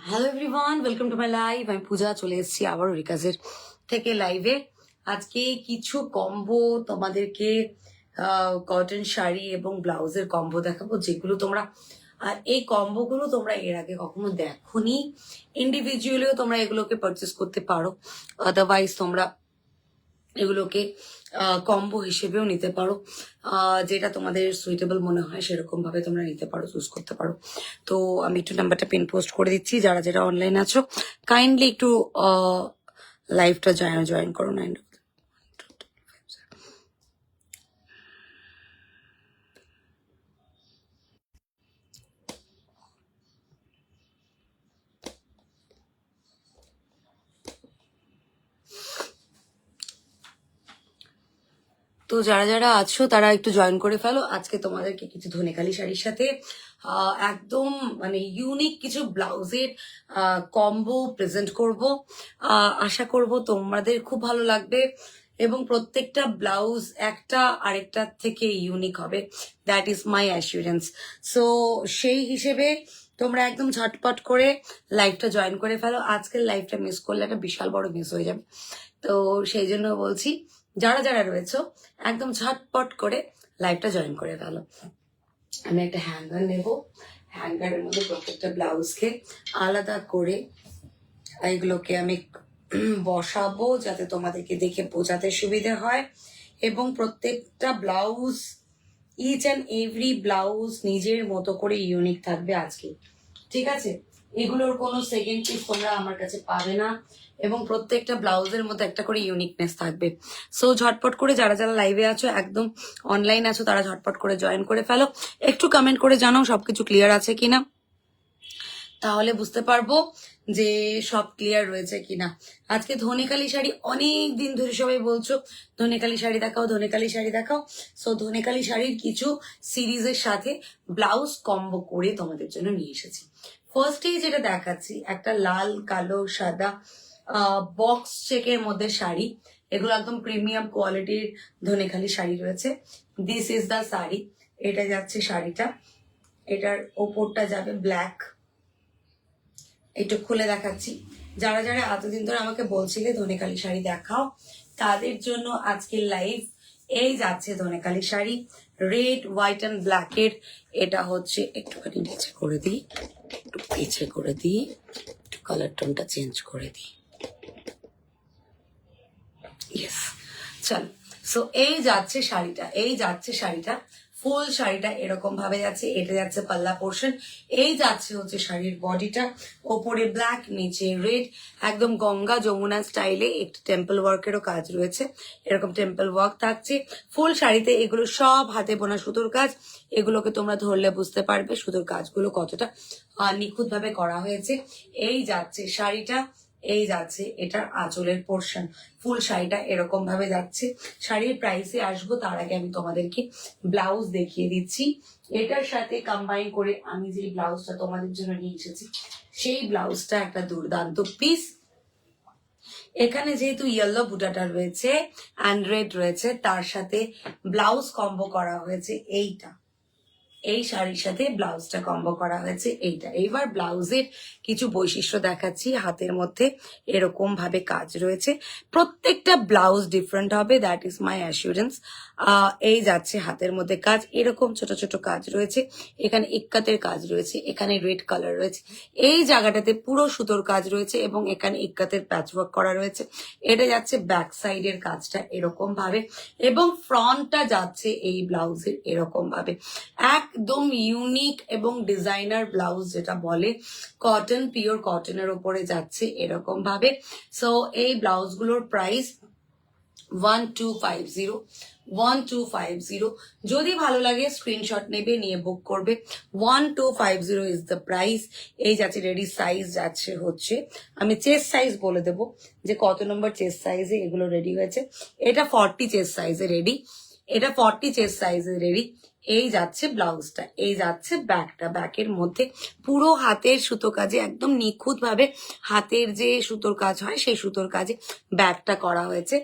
Hello everyone, welcome to my live. আমি পূজা, চলে এসেছি আবারও রিকাজের থেকে লাইভে। আজকে কিছু কম্বো তোমাদেরকে কটন শাড়ি এবং ব্লাউজের কম্বো দেখাবো, যেগুলো তোমরা এই কম্বোগুলো তোমরা এর আগে কখনো দেখোনি। ইন্ডিভিজুয়ালিও তোমরা এগুলোকে পারচেস করতে পারো, আদারওয়াইজ তোমরা এগুলোকে কম্বো হিসেবেও নিতে পারো। যেটা তোমাদের সুইটেবল মনে হয় সেরকম ভাবে তোমরা নিতে পারো, চুজ করতে পারো। তো আমি একটু নাম্বারটা পিন পোস্ট করে দিচ্ছি। যারা যারা অনলাইন আছো কাইন্ডলি একটু লাইভটা জয়েন করো। 9 তো যারা যারা আছো তারা একটু জয়েন করে ফেলো। আজকে তোমাদেরকে কিছু ধনেকালি শাড়ির সাথে একদম মানে ইউনিক কিছু ব্লাউজের কম্বো প্রেজেন্ট করব। আশা করব তোমাদের খুব ভালো লাগবে এবং প্রত্যেকটা ব্লাউজ একটা আরেকটার থেকে ইউনিক হবে, that is my assurance. So সেই হিসেবে তোমরা একদম ঝটপট করে লাইভটা জয়েন করে ফেলো। আজকের লাইভটা মিস করলে একটা বিশাল বড় মিস হয়ে যাবে। তো সেই জন্য বলছি, যারা যারা রয়েছে একদম ঝটপট করে লাইভটা জয়েন করে ফেলো। আমি একটা হ্যাঙ্গার নেব, হ্যাঙ্গারের মধ্যে প্রত্যেকটা ব্লাউজকে আলাদা করে এইগুলোকে আমি বসাবো, যাতে তোমাদেরকে দেখে বোঝাতে সুবিধে হয়। এবং প্রত্যেকটা blouse, each and every blouse নিজের মতো করে ইউনিক থাকবে আজকে, ঠিক আছে? এগুলোর কোনো সেকেন্ড পিস তোমরা আমার কাছে পাবে না এবং প্রত্যেকটা ব্লাউজের মধ্যে একটা করে ইউনিকনেস থাকবে। সো ঝটপট করে যারা যারা লাইভে আছো, একদম অনলাইন আছো, তারা ঝটপট করে জয়েন করে ফেলো। একটু কমেন্ট করে জানাও সবকিছু ক্লিয়ার আছে কিনা, তাহলে বুঝতে পারবো যে সব ক্লিয়ার রয়েছে কিনা। আজকে ধনেকালি শাড়ি, অনেক দিন ধরে সবাই বলছো ধনেকালি শাড়ি দেখাও, ধনেকালি শাড়ি দেখাও। সো ধনেকালি শাড়ির কিছু সিরিজের সাথে ব্লাউজ কম্বো করে তোমাদের জন্য নিয়ে এসেছি। ফার্স্টে যেটা দেখাচ্ছি, একটা লাল কালো সাদা বক্স চেকের মধ্যে শাড়ি। এগুলো একদম প্রিমিয়াম কোয়ালিটির ধনেখালি শাড়ি রয়েছে। This is the sari. এটা যাচ্ছে শাড়িটা, এটার ওপরটা যাবে ব্ল্যাক। একটু খুলে দেখাচ্ছি। যারা যারা এতদিন ধরে আমাকে বলছিলে ধনেকালি শাড়ি দেখাও, তাদের জন্য আজকের লাইভ। এই যাচ্ছে Dhonekhali sari, red white and black এর। এটা হচ্ছে, একটুখানি নিচে করে দিই, একটু পিছে করে দিই, একটু কালার টোনটা চেঞ্জ করে দিই। ইয়েস, চল। সো এই যাচ্ছে শাড়িটা, এই যাচ্ছে শাড়িটা, ফুল শাড়িটা এরকম ভাবে যাচ্ছে। এটা যাচ্ছে পাল্লা পোর্শন। এই যাচ্ছে হচ্ছে শাড়ির বডিটা, ওপরে ব্ল্যাক, নিচে রেড, একদম গঙ্গা যমুনা স্টাইলে একটু টেম্পল ওয়ার্কেরও কাজ রয়েছে। এরকম টেম্পল ওয়ার্ক থাকছে ফুল শাড়িতে। এগুলো সব হাতে বোনা সুতোর কাজ। এগুলোকে তোমরা ধরলে বুঝতে পারবে সুতোর কাজগুলো কতটা নিখুঁত ভাবে করা হয়েছে। এই যাচ্ছে শাড়িটা, এই যাচ্ছে এটার আঁচলের পোর্শন। ফুল শাড়িটা এরকম ভাবে যাচ্ছে। শাড়ির প্রাইসে আসবো তার আগে আমি তোমাদেরকে ব্লাউজ দেখিয়ে দিচ্ছি। এটার সাথে কম্বাইন করে আমি যে ব্লাউজটা তোমাদের জন্য নিয়ে এসেছি, সেই ব্লাউজটা একটা দুর্দান্ত পিস। এখানে যেহেতু ইয়েলো বুটাটা রয়েছে অ্যান্ড রেড রয়েছে, তার সাথে ব্লাউজ কম্বো করা হয়েছে এইটা। এই শাড়ির সাথে ব্লাউজটা কম্বো করা হয়েছে এইটা। এইবার ব্লাউজের কিছু বৈশিষ্ট্য দেখাচ্ছি। হাতের মধ্যে এরকম ভাবে কাজ রয়েছে, প্রত্যেকটা ব্লাউজ ডিফারেন্ট হবে, দ্যাট ইজ মাই অ্যাসিউরেন্স। এই যাচ্ছে হাতের মধ্যে কাজ, এরকম ছোট ছোট কাজ রয়েছে। এখানে ইক্কাতের কাজ রয়েছে, এখানে রেড কালার রয়েছে, এই জায়গাটাতে পুরো সুতোর কাজ রয়েছে এবং এখানে ইক্কাতের প্যাচওয়ার্ক করা রয়েছে। এটা যাচ্ছে ব্যাক সাইডের কাজটা এরকম ভাবে এবং ফ্রন্টটা যাচ্ছে এই ব্লাউজের এরকম ভাবে। একদম ইউনিক এবং ডিজাইনার ব্লাউজ যেটা বলে, কটন, পিওর কটনের উপরে যাচ্ছে এরকম ভাবে। সো এই ব্লাউজগুলোর প্রাইস 1250, 1250। যদি ভালো লাগে স্ক্রিনশট নেবে, নিয়ে বুক করবে। 1250 ইজ দ্য প্রাইস। এই যাচ্ছে রেডি সাইজ, যাচ্ছে হচ্ছে, আমি চেস্ট সাইজ বলে দেবো যে কত নম্বর চেস্ট সাইজে এগুলো রেডি হয়েছে। এটা 40 চেস্ট সাইজে রেডি, এটা 40 চেস্ট সাইজে রেডি। এই যাচ্ছে ব্লাউজটা, এই যাচ্ছে ব্যাকটা। ব্যাকের মধ্যে পুরো হাতের সুতো কাজে একদম নিখুঁত ভাবে হাতের যে সুতোর কাজ হয় সেই সুতোর কাজে ব্যাকটা করা হয়েছে।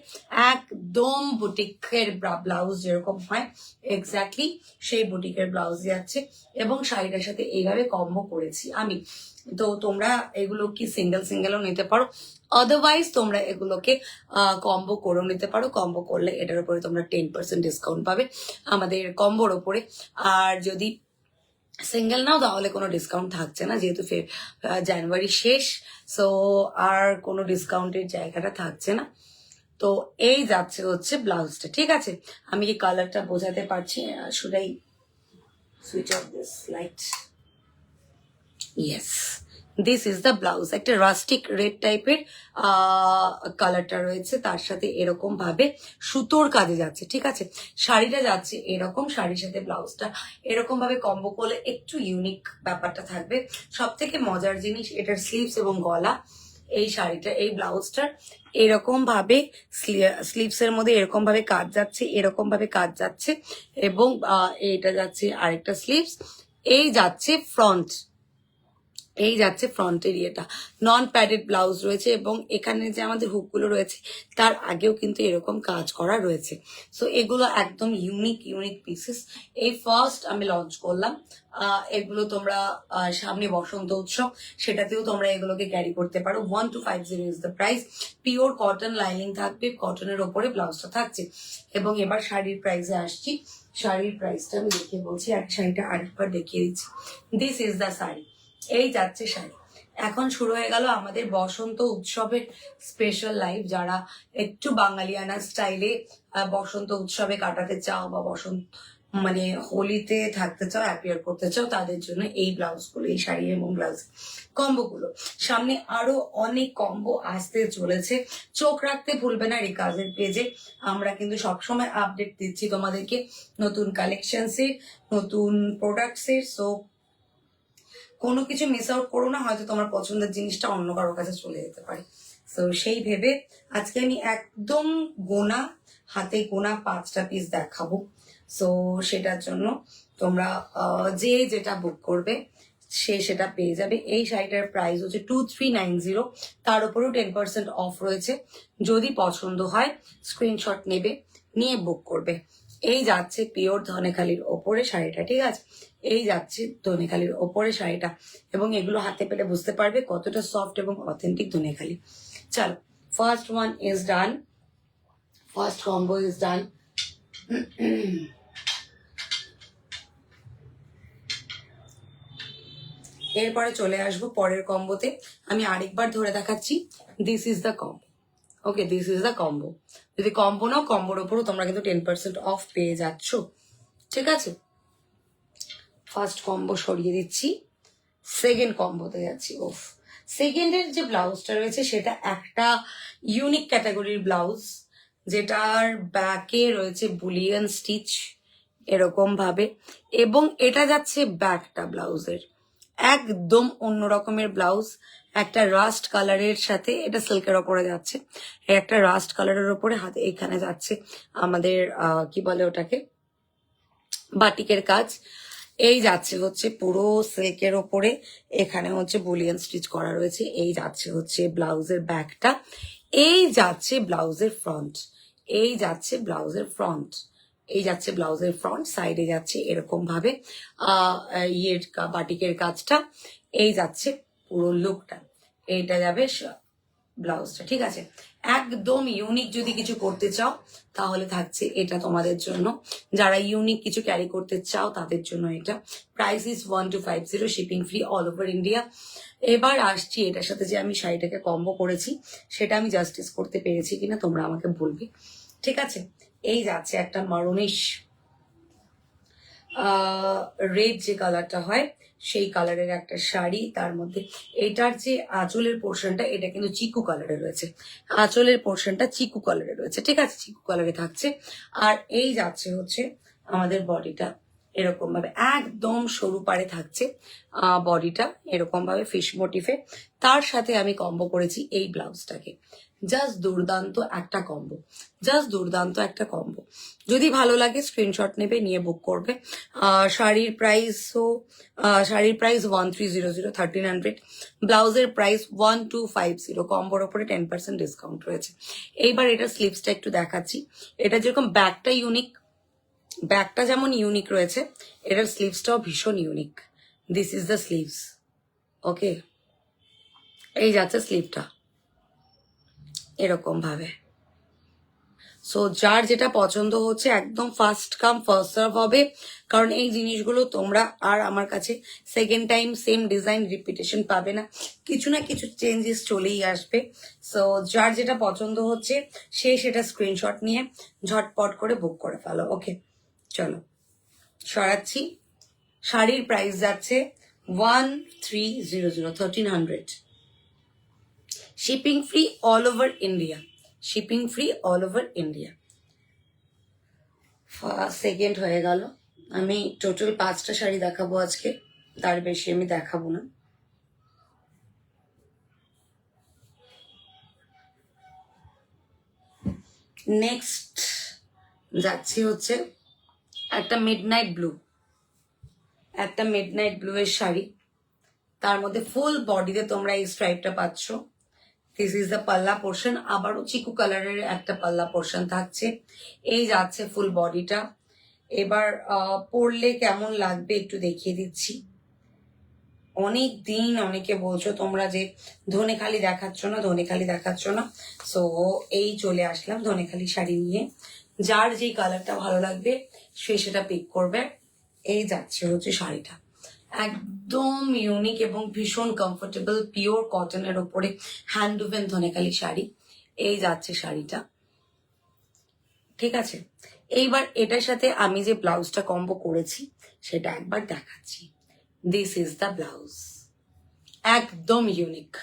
একদম বুটিকের ব্লাউজ যেরকম হয় এক্স্যাক্টলি সেই বুটিকের ব্লাউজ যাচ্ছে, এবং শাড়িটার সাথে এইভাবে কম্বো করেছি আমি। তো তোমরা এগুলো কি সিঙ্গেল সিঙ্গেলও নিতে পারো, আদারওয়াইজ তোমরা এগুলোকে কম্বো করেও নিতে পারো। কম্বো করলে এটার উপরে তোমরা 10% ডিসকাউন্ট পাবে আমাদের কম্বোর ওপরে। আর যদি সিঙ্গেল নাও তাহলে কোনো ডিসকাউন্ট থাকছে না, যেহেতু জানুয়ারি শেষ, সো আর কোনো ডিসকাউন্টের জায়গাটা থাকছে না। তো এই যাচ্ছে হচ্ছে ব্লাউজটা, ঠিক আছে। আমি কি কালারটা বোঝাতে পারছি? Should I switch off this light? Yes, this is the blouse. একটা রাস্টিক রেড টাইপের কালারটা রয়েছে, তার সাথে এরকম ভাবে সুতোর কাজে যাচ্ছে, ঠিক আছে। শাড়িটা যাচ্ছে এরকম, শাড়ির সাথে ব্লাউজটা এরকম ভাবে কম্বো করলে একটু ইউনিক ব্যাপারটা থাকবে। সব থেকে মজার জিনিস এটার স্লিভস এবং গলা। এই শাড়িটা, এই ব্লাউজটার এরকম ভাবে স্লিভস এর মধ্যে এরকম ভাবে কাজ যাচ্ছে, এরকম ভাবে কাজ যাচ্ছে, এবং এইটা যাচ্ছে আরেকটা স্লিভস। এই যাচ্ছে ফ্রন্ট, এই যাচ্ছে ফ্রন্টের ইয়েটা। নন প্যাডেড ব্লাউজ রয়েছে, এবং এখানে যে আমাদের হুকগুলো রয়েছে তার আগেও কিন্তু এরকম কাজ করা রয়েছে। সো এগুলো একদম ইউনিক ইউনিক পিসেস। এই ফার্স্ট আমি লঞ্চ করলাম। এগুলো তোমরা সামনে বসন্ত উৎসব, সেটাতেও তোমরা এগুলোকে ক্যারি করতে পারো। 1250 is the price. Pure cotton lining থাকবে, কটনের ওপরে ব্লাউজটা থাকছে। এবং এবার শাড়ির প্রাইসে আসছি। শাড়ির প্রাইসটা আমি দেখিয়ে বলছি, আর শাড়িটা আরেকবার দেখিয়ে দিচ্ছি। দিস ইজ দ্য শাড়ি, এই যাচ্ছে শাড়ি। এখন শুরু হয়ে গেল আমাদের বসন্ত উৎসবের স্পেশাল লাইভ। যারা একটু বাঙালিয়ানা স্টাইলে বসন্ত উৎসবে কাটাতে চাও, বা বসন্ত মানে হোলিতে থাকতে চাও, অ্যাপিয়ার করতে চাও, তাদের জন্য এই ব্লাউজগুলো, এই শাড়ি এবং ব্লাউজ কম্বোগুলো। সামনে আরো অনেক কম্বো আসতে চলেছে, চোখ রাখতে ভুলবে না এই কাজের পেজে। আমরা কিন্তু সবসময় আপডেট দিচ্ছি তোমাদেরকে নতুন কালেকশনসের, নতুন প্রোডাক্টসের। সো কোনো কিছু মিস আউট করো না, হয়তো তোমার পছন্দের জিনিসটা অন্য কারোর কাছে চলে যেতে পারে। তো সেই ভেবে আজকে আমি একদম গোনা হাতে গোনা 5টা পিস দেখাবো। সো সেটার জন্য তোমরা যে যেটা বুক করবে সে সেটা পেয়ে যাবে। এই শাড়িটার প্রাইস হচ্ছে 2390, তার উপরেও 10% অফ রয়েছে। যদি পছন্দ হয় স্ক্রিনশট নেবে, নিয়ে বুক করবে। এই যাচ্ছে পিওর ধনেখালির ওপরে শাড়িটা, ঠিক আছে। এই যাচ্ছে ধনেখালির ওপরে শাড়িটা, এবং এগুলো হাতে পেলে বুঝতে পারবে কতটা সফট এবং অথেন্টিক ধনেখালি। চলো, first one is done, first combo is done. এরপরে চলে আসবো পরের কম্বোতে। আমি আরেকবার ধরে দেখাচ্ছি, this is the combo. Okay, this is the combo. যদি কম্বো নাও, কম্বোর ওপরও তোমরা কিন্তু 10% অফ পেয়ে যাচ্ছ, ঠিক আছে। ফার্স্ট কম্বো সরিয়ে দিচ্ছি, সেকেন্ড কম্বোতে যাচ্ছি। ওফ, সেকেন্ডের যে ব্লাউজটা রয়েছে সেটা একটা ইউনিক ক্যাটাগরির ব্লাউজ, যেটার ব্যাকে রয়েছে বুলিয়ান স্টিচ এরকম ভাবে, এবং এটা যাচ্ছে ব্যাকটা ব্লাউজের একদম অন্য রকমের ব্লাউজ। একটা রাস্ট কালারের সাথে, এটা সিল্কের ওপরে যাচ্ছে, একটা রাস্ট কালারের ওপরে হাতে এখানে যাচ্ছে আমাদের কি বলে ওটাকে, বাটিকের কাজ। এই যাচ্ছে হচ্ছে পুরো সিল্কের ওপরে, এখানে হচ্ছে বুলিয়ান স্টিচ করা রয়েছে। এই যাচ্ছে হচ্ছে ব্লাউজের ব্যাকটা, এই যাচ্ছে ব্লাউজের ফ্রন্ট, এই যাচ্ছে ব্লাউজের ফ্রন্ট, এই যাচ্ছে ব্লাউজের ফ্রন্ট। সাইডে যাচ্ছে এরকম ভাবে ইয়ের বাটিকের কাজটা। এই যাচ্ছে পুরো লুকটা, এইটা যাবে ব্লাউজটা, ঠিক আছে। একদম ইউনিক যদি কিছু করতে চাও তাহলে থাকছে এটা তোমাদের জন্য। যারা ইউনিক কিছু ক্যারি করতে চাও তাদের জন্য এটা। Price is 1250, shipping free all over India. এবার আসছি এটার সাথে যে আমি শাড়িটাকে কম্বো করেছি সেটা আমি জাস্টিস করতে পেরেছি কিনা তোমরা আমাকে বলবে, ঠিক আছে। এই যাচ্ছে একটা মারুনিশ রেড যে কালারটা হয় সেই কালারের একটা শাড়ি, তার মধ্যে এটার যে আঁচলের পোর্শনটা এটা কিন্তু চিকু কালারে রয়েছে, আঁচলের পোর্শনটা চিকু কালারে রয়েছে, ঠিক আছে, চিকু কালারে থাকছে। আর এই যাচ্ছে হচ্ছে আমাদের বডিটা, এরকম ভাবে একদম সরু পাড়ে থাকছে বডিটা, এরকম ভাবে ফিশ মোটিফে। তার সাথে আমি কম্বো করেছি এই ব্লাউজটাকে। জাস্ট দুর্দান্ত একটা কম্বো, জাস্ট দুর্দান্ত একটা কম্বো। যদি ভালো লাগে স্ক্রিনশট নেবে, নিয়ে বুক করবে। শাড়ির প্রাইস 1300, 1300। ব্লাউজের প্রাইস 1250। কম্বোর ওপরে 10% ডিসকাউন্ট রয়েছে। এইবার এটা স্লিভসটা একটু দেখাচ্ছি। এটা যেরকম ব্যাকটা ইউনিক, ব্যাকটা যেমন ইউনিক রয়েছে, এটার স্লিভসটাও ভীষণ unique. This is the sleeves. Okay, এই যাচ্ছে স্লিভটা এরকম ভাবে। সো যার যেটা পছন্দ হচ্ছে একদম ফার্স্ট কাম ফার্স্ট সার্ভ হবে, কারণ এই জিনিসগুলো তোমরা আর আমার কাছে second time same design repetition পাবে না, কিছু না কিছু চেঞ্জেস চলেই আসবে। সো যার যেটা পছন্দ হচ্ছে সে সেটা স্ক্রিনশট নিয়ে ঝটপট করে বুক করে ফেলো। ওকে, চলো সরাচ্ছি। শাড়ির প্রাইস যাচ্ছে 1300, 1300। Shipping free all over India, shipping free all over India. First second হয়ে গেল। আমি টোটাল 5টা শাড়ি দেখাবো আজকে, তার বেশি আমি দেখাবো না। নেক্সট যাচ্ছি হচ্ছে একটা মিডনাইট ব্লু, একটা মিডনাইট ব্লু এর শাড়ি। তার মধ্যে ফুল বডিতে তোমরা এই স্ট্রাইপটা পাচ্ছ। দিস ইজ দ্য পাল্লা পোর্শন, আবারও চিকু কালারের একটা পাল্লা পোর্শন থাকছে। এই যাচ্ছে ফুল বডিটা। এবার পরলে কেমন লাগবে একটু দেখিয়ে দিচ্ছি। অনেক দিন অনেকে বলছো তোমরা যে ধনেখালি দেখাচ্ছ না, ধনেখালি দেখাচ্ছ না। সো এই চলে আসলাম ধনেখালি শাড়ি নিয়ে। যার যেই কালারটা ভালো লাগবে সে সেটা পিক করবে। এই যাচ্ছে হচ্ছে শাড়িটা, একদম ইউনিক এবং ভীষণ কমফোর্টেবল পিওর কটনের ওপরে হ্যান্ডউভেন ধনেখালি শাড়ি। এই যাচ্ছে শাড়িটা, ঠিক আছে। এইবার এটার সাথে আমি যে ব্লাউজটা কম্বো করেছি সেটা একবার দেখাচ্ছি। দিস ইজ দ্য ব্লাউজ, একদম ইউনিক,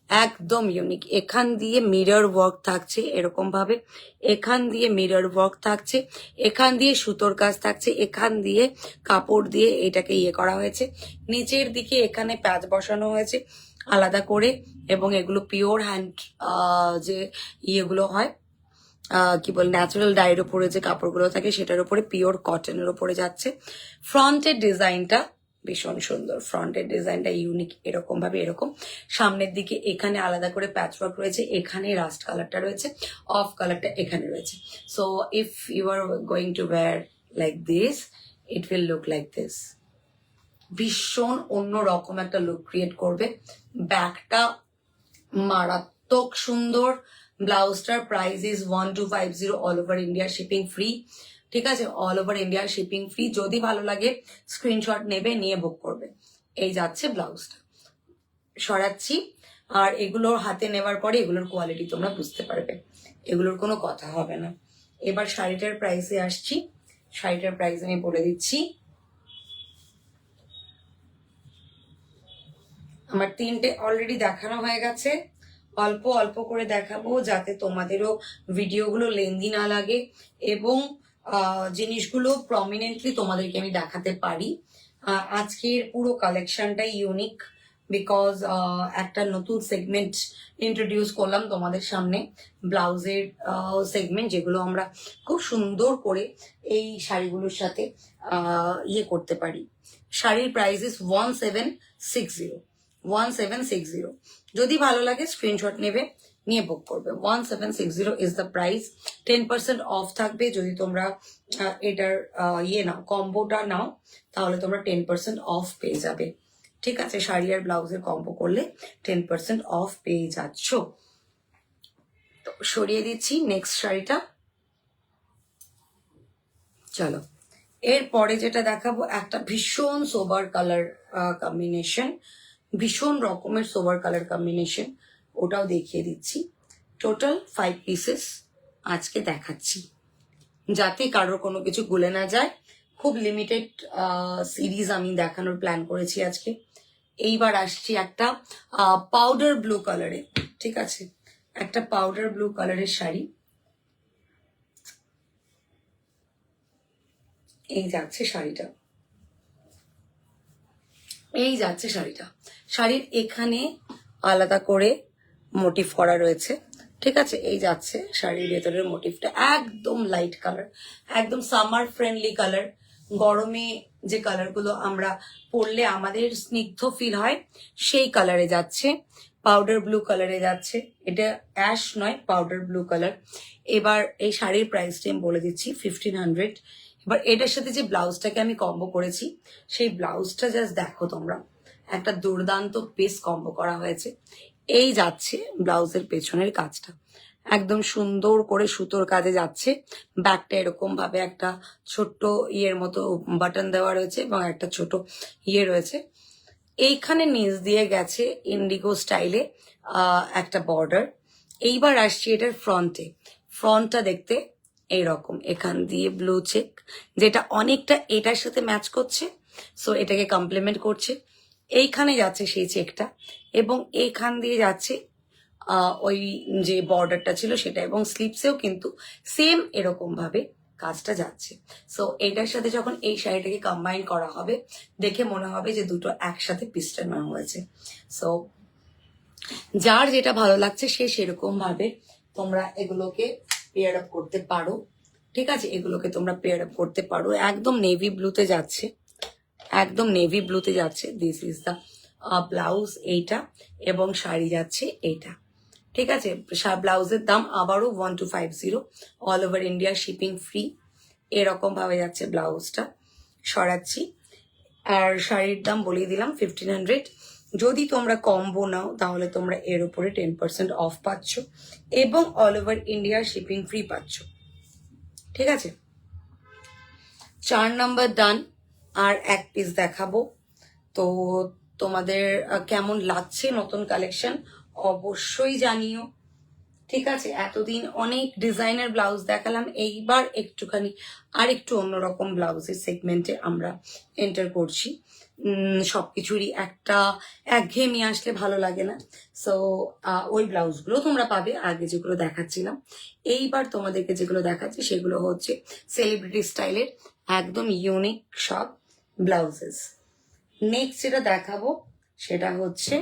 একদম ইউনিক। এখান দিয়ে মিরর ওয়ার্ক থাকছে এরকম ভাবে, এখান দিয়ে মিরর ওয়ার্ক থাকছে, এখান দিয়ে সুতোর কাজ থাকছে, এখান দিয়ে কাপড় দিয়ে এটাকে ইয়ে করা হয়েছে। নিচের দিকে এখানে প্যাচ বসানো হয়েছে আলাদা করে, এবং এগুলো পিওর হ্যান্ড যে ইয়েগুলো হয়, কি বল, ন্যাচারাল ডাইয়ের উপরে যে কাপড়গুলো থাকে সেটার উপরে পিওর কটনের উপরে যাচ্ছে। ফ্রন্টের ডিজাইনটা ভীষণ সুন্দর, ফ্রন্টের ডিজাইনটা ইউনিক এরকম ভাবে। এরকম সামনের দিকে এখানে আলাদা করে প্যাচওয়ার্ক রয়েছে, এখানে রাস্ট কালারটা রয়েছে, অফ কালারটা এখানে রয়েছে। So if you are going to wear like this, it will look like this. ভীষণ অন্যরকম একটা লুক ক্রিয়েট করবে। ব্যাকটা মারাত্মক সুন্দর। ব্লাউজটার price is 1250, all over India shipping free, ঠিক আছে, all over India shipping free. যদি ভালো লাগে স্ক্রিনশট নেবে, নিয়ে বুক করবে। এই যাচ্ছে ব্লাউজটা, সরাচ্ছি। আর এগুলোর হাতে নেওয়ার পরে এগুলোর কোয়ালিটি তোমরা বুঝতে পারবে, এগুলোর কোনো কথা হবে না। এবার শাড়িটার প্রাইসে আসছি। শাড়িটার প্রাইস আমি বলে দিচ্ছি। আমার 3টে অলরেডি দেখানো হয়ে গেছে, অল্প অল্প করে দেখাবো যাতে তোমাদেরও ভিডিওগুলো লেন্দি না লাগে এবং জিনিসগুলো প্রমিনেন্টলি তোমাদেরকে আমি দেখাতে পারি। আজকের পুরো কালেকশনটাই ইউনিক, বিকজ একটা নতুন সেগমেন্ট ইন্ট্রোডিউস করলাম তোমাদের সামনে, ব্লাউজের সেগমেন্ট, যেগুলো আমরা খুব সুন্দর করে এই শাড়িগুলোর সাথে ইয়ে করতে পারি। শাড়ির প্রাইস ইস 1760, 1760। যদি ভালো লাগে স্ক্রিনশট নেবে, নিয়ে বুক করবে। 1760 ইজ দ্য প্রাইস। 10% অফ থাকবে যদি তোমরা এটার ইয়ে নাও, কম্বোটা নাও, তাহলে তোমরা 10% অফ পেয়ে যাবে, ঠিক আছে। শাড়ি আর ব্লাউজের কম্বো করলে 10% অফ পেয়ে যাচ্ছ। তো সরিয়ে দিচ্ছি নেক্সট শাড়িটা। চলো এরপরে যেটা দেখাবো একটা ভীষণ সোবার কালার কম্বিনেশন, ভীষণ রকমের সোবার কালার কম্বিনেশন, ওটাও দেখিয়ে দিচ্ছি। টোটাল 5 পিসেস আজকে দেখাচ্ছি, যাতে কারোর কোনো কিছু ভুলে না যায়। খুব লিমিটেড সিরিজ আমি দেখানোর প্ল্যান করেছি আজকে। এইবার আসছি একটা পাউডার ব্লু কালারে, ঠিক আছে, একটা পাউডার ব্লু কালারের শাড়ি। এই যাচ্ছে শাড়িটা, এই যাচ্ছে শাড়িটা। শাড়ির এখানে আলাদা করে মোটিভ করা রয়েছে, ঠিক আছে। এই যাচ্ছে শাড়ির ভেতরের মোটিভটা, একদম লাইট কালার, একদম সামার ফ্রেন্ডলি কালার। গরমে যে কালারগুলো আমরা পরলে আমাদের স্নিগ্ধ ফিল হয় সেই কালারে যাচ্ছে, পাউডার ব্লু কালারে যাচ্ছে। এটা অ্যাশ নয়, পাউডার ব্লু কালার। এবার এই শাড়ির প্রাইসটা আমি বলে দিচ্ছি 1500। এবার এটার সাথে যে ব্লাউজটাকে আমি কম্বো করেছি, সেই ব্লাউজটা জাস্ট দেখো তোমরা, একটা দুর্দান্ত পিস কম্বো করা হয়েছে। এই যাচ্ছে ব্লাউজের পেছনের কাজটা, একদম সুন্দর করে সুতোর কাজে যাচ্ছে। ব্যাকটা এরকম ভাবে একটা ছোট্ট ইয়ের মতো বাটন দেওয়া রয়েছে এবং একটা ছোট ইয়ে রয়েছে। এইখানে নিচ দিয়ে গেছে ইন্ডিগো স্টাইলে একটা বর্ডার। এইবার আসছি এটার ফ্রন্টে। ফ্রন্টটা দেখতে এইরকম, এখান দিয়ে ব্লু চেক, যেটা অনেকটা এটার সাথে ম্যাচ করছে, সো এটাকে কমপ্লিমেন্ট করছে। এইখানে যাচ্ছে সেই চেকটা এবং এইখান দিয়ে যাচ্ছে ওই যে বর্ডারটা ছিল সেটা, এবং স্লিপসেও কিন্তু সেম এরকম ভাবে কাজটা যাচ্ছে। সো এটার সাথে যখন এই শাড়িটাকে কম্বাইন করা হবে, দেখে মনে হবে যে দুটো একসাথে পিস্টন হয়েছে। সো যার যেটা ভালো লাগছে সে সেরকম ভাবে তোমরা এগুলোকে পেয়ার আপ করতে পারো, ঠিক আছে। এগুলোকে তোমরা পেয়ার আপ করতে পারো। একদম নেভি ব্লুতে যাচ্ছে, একদম নেভি ব্লুতে যাচ্ছে। দিস ইজ দ্য ব্লাউজ এইটা, এবং শাড়ি যাচ্ছে এইটা, ঠিক আছে। ব্লাউজের দাম আবারও 1250, all over India shipping free. এরকম ভাবে যাচ্ছে ব্লাউজটা, সরাচ্ছি। আর শাড়ির দাম বলে দিলাম 1500। যদি তোমরা কম্বো নাও তাহলে তোমরা এর উপরে 10% অফ পাচ্ছ এবং all over India shipping free পাচ্ছ, ঠিক আছে। 4 নাম্বার ডান। আর এক পিস দেখাবো। তো তোমাদের কেমন লাগছে নতুন কালেকশন অবশ্যই জানিও, ঠিক আছে। এতদিন অনেক ডিজাইনার ব্লাউজ দেখালাম, এইবার একটুখানি আর একটু অন্যরকম ব্লাউজের সেগমেন্টে আমরা এন্টার করছি। সবকিছুরই একটা একঘেয়েমি আসলে ভালো লাগে না। সো ওই ব্লাউজগুলো তোমরা পাবে আগে যেগুলো দেখাচ্ছিলাম। এইবার তোমাদেরকে যেগুলো দেখাচ্ছি সেগুলো হচ্ছে সেলিব্রিটি স্টাইলের একদম ইউনিক সব ব্লাউজেস। নেক্সট যেটা দেখাবো সেটা হচ্ছে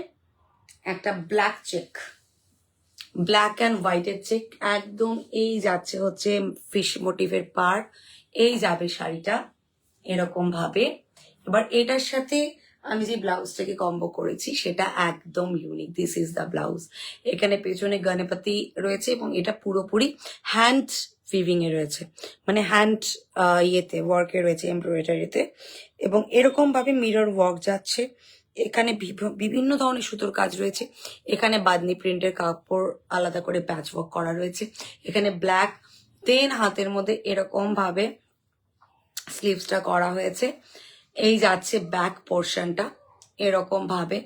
একটা ব্ল্যাক চেক, ব্ল্যাক অ্যান্ড হোয়াইটের চেক, একদম এই যাচ্ছে হচ্ছে ফিশ মোটিভের পার। এই যাবে শাড়িটা এরকম ভাবে। এবার এটার সাথে আমি যে ব্লাউজটাকে কম্বো করেছি সেটা একদম unique. This is the blouse. এখানে পেছনে গণপতি রয়েছে এবং এটা পুরোপুরি হ্যান্ড উইভিং এ রয়েছে, মানে হ্যান্ড ইয়েতে ওয়ার্কে রয়েছে, এমব্রয়ডারিতে, এবং এরকম ভাবে মিরর ওয়ার্ক যাচ্ছে। এখানে বিভিন্ন ধরনের সুতোর কাজ রয়েছে। এখানে বাদনি প্রিন্টের কাপড় আলাদা করে প্যাচ ওয়ার্ক করা রয়েছে। এখানে ব্ল্যাক, দেন হাতের মধ্যে এরকম ভাবে স্লিভসটা করা হয়েছে। এই যাচ্ছে ব্যাক পোর্শনটা এরকম ভাবে।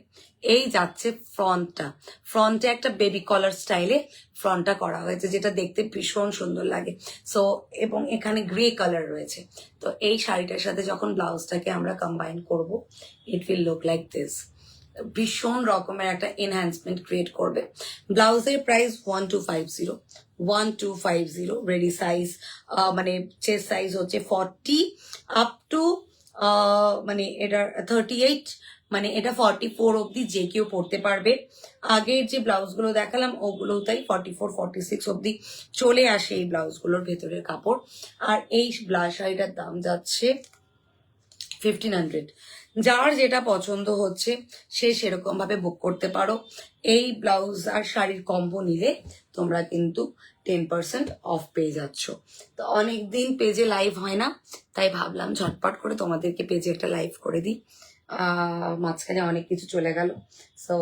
এই যাচ্ছে ফ্রন্টটা, ফ্রন্টে একটা বেবি কলার স্টাইলে ফ্রন্টটা করা হয়েছে, যেটা দেখতে ভীষণ সুন্দর লাগে। সো এবং এখানে গ্রে কালার রয়েছে। তো এই শাড়িটার সাথে যখন ব্লাউজটাকে আমরা কম্বাইন করব, ইট উইল লুক লাইক দিস। ভীষণ রকমের একটা এনহ্যান্সমেন্ট ক্রিয়েট করবে। ব্লাউজের প্রাইস 1250, রেডি সাইজ, মানে চেস্ট সাইজ হচ্ছে 40 আপ টু মানে এটা 38, মানে এটা 44 অব্দি যে কেউ পড়তে পারবে। আগের যে ব্লাউজগুলো দেখালাম ওগুলো তাই 44 46 অব্দি চলে আসে এই ব্লাউজগুলোর ভেতরের কাপড়। আর এই শাড়িটার দাম যাচ্ছে 1500। যার যেটা পছন্দ হচ্ছে সে সেরকম ভাবে বুক করতে পারো। এই ব্লাউজ আর শাড়ির কম্বো নিলে তোমরা কিন্তু 10% অফ পেয়ে যাচ্ছ। তো অনেকদিন পেজে লাইভ হয় না, তাই ভাবলাম ঝটপট করে তোমাদেরকে পেজে একটা লাইভ করে দিই। মাঝখানে অনেক কিছু চলে গেল, সো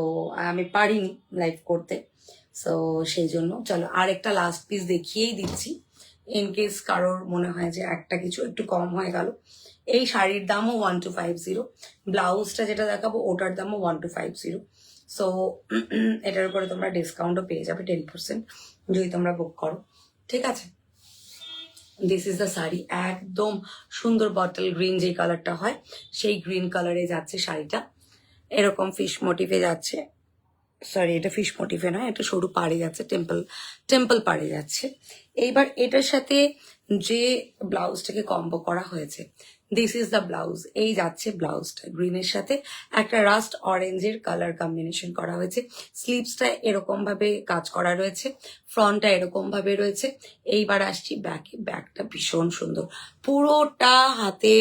আমি পারিনি লাইভ করতে। সো সেই জন্য চলো আর একটা লাস্ট পিস দেখিয়েই দিচ্ছি, ইন কেস কারোর মনে হয় যে একটা কিছু একটু কম হয়ে গেল। এই শাড়ির দামও 1250, ব্লাউজটা যেটা দেখাবো ওটার দামও 1250। সো এটার উপরে তোমরা ডিসকাউন্টও পেয়ে যাবে 10% যদি তোমরা বুক করো, ঠিক আছে। দিস ইজ দ্য শাড়ি, একদম সুন্দর বটল গ্রিন যে কালারটা হয় সেই গ্রিন কালারে যাচ্ছে শাড়িটা, এরকম ফিশ মোটিভে যাচ্ছে। সরি, এটা ফিশ মোটিভে নয়, এটা সরু পাড়ে যাচ্ছে, টেম্পল পাড়ে যাচ্ছে। এইবার এটার সাথে যে ব্লাউজটাকে কম্বো করা হয়েছে, দিস ইজ দ্য ব্লাউজ। এই যাচ্ছে ব্লাউজটা, গ্রিনের সাথে একটা রাস্ট অরেঞ্জের কালার কম্বিনেশন করা হয়েছে। স্লিভসটা এরকম ভাবে কাজ করা রয়েছে, ফ্রন্টটা এরকম ভাবে রয়েছে। এইবার আসছি ব্যাকে, ব্যাকটা ভীষণ সুন্দর, পুরোটা হাতে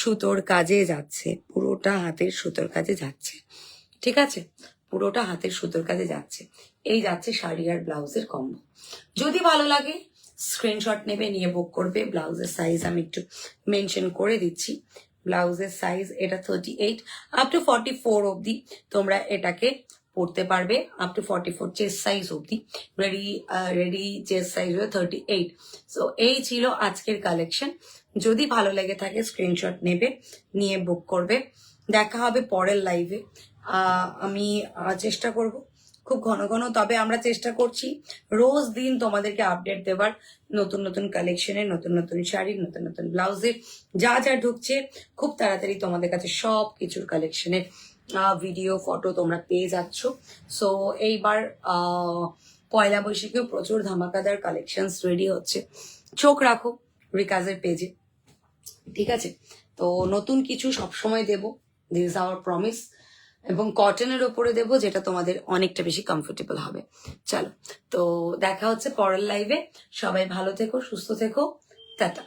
সুতোর কাজে যাচ্ছে, পুরোটা হাতের সুতোর কাজে যাচ্ছে, ঠিক আছে, পুরোটা হাতের সুতোর কাজে যাচ্ছে। এই যাচ্ছে শাড়ি আর ব্লাউজের কম্বো। যদি ভালো লাগে স্ক্রিনশট নেবে, নিয়ে বুক করবে। ব্লাউজের সাইজ আমি একটু মেনশন করে দিচ্ছি। ব্লাউজের সাইজ এটা 38 আপ টু 44 অবধি তোমরা এটাকে পড়তে পারবে, আপ টু 44 চেস্ট সাইজ অবধি। রেডি চেস্ট সাইজ হলো 38। সো এই ছিল আজকের কালেকশন। যদি ভালো লেগে থাকে স্ক্রিনশট নেবে, নিয়ে বুক করবে। দেখা হবে পরের লাইভে। আমি চেষ্টা করব খুব ঘন ঘন, তবে আমরা চেষ্টা করছি রোজ দিন তোমাদেরকে আপডেট দেওয়ার, নতুন নতুন কালেকশনের, নতুন নতুন শাড়ির, নতুন নতুন ব্লাউজের যা যা ঢুকছে খুব তাড়াতাড়ি তোমাদের কাছে সব কিছুর কালেকশনের ভিডিও, ফটো তোমরা পেয়ে যাচ্ছ। সো এইবার পয়লা বৈশাখেও প্রচুর ধামাকাদার কালেকশনস রেডি হচ্ছে, চোখ রাখো রিকাজের পেজে, ঠিক আছে? তো নতুন কিছু সবসময় দেবো, দিস ইজ আওয়ার প্রমিস, এবং কটনের ওপরে দেবো যেটা তোমাদের অনেকটা বেশি কমফোর্টেবল হবে। চলো, তো দেখা হচ্ছে পরের লাইভে। সবাই ভালো থেকো, সুস্থ থেকো, টাটা।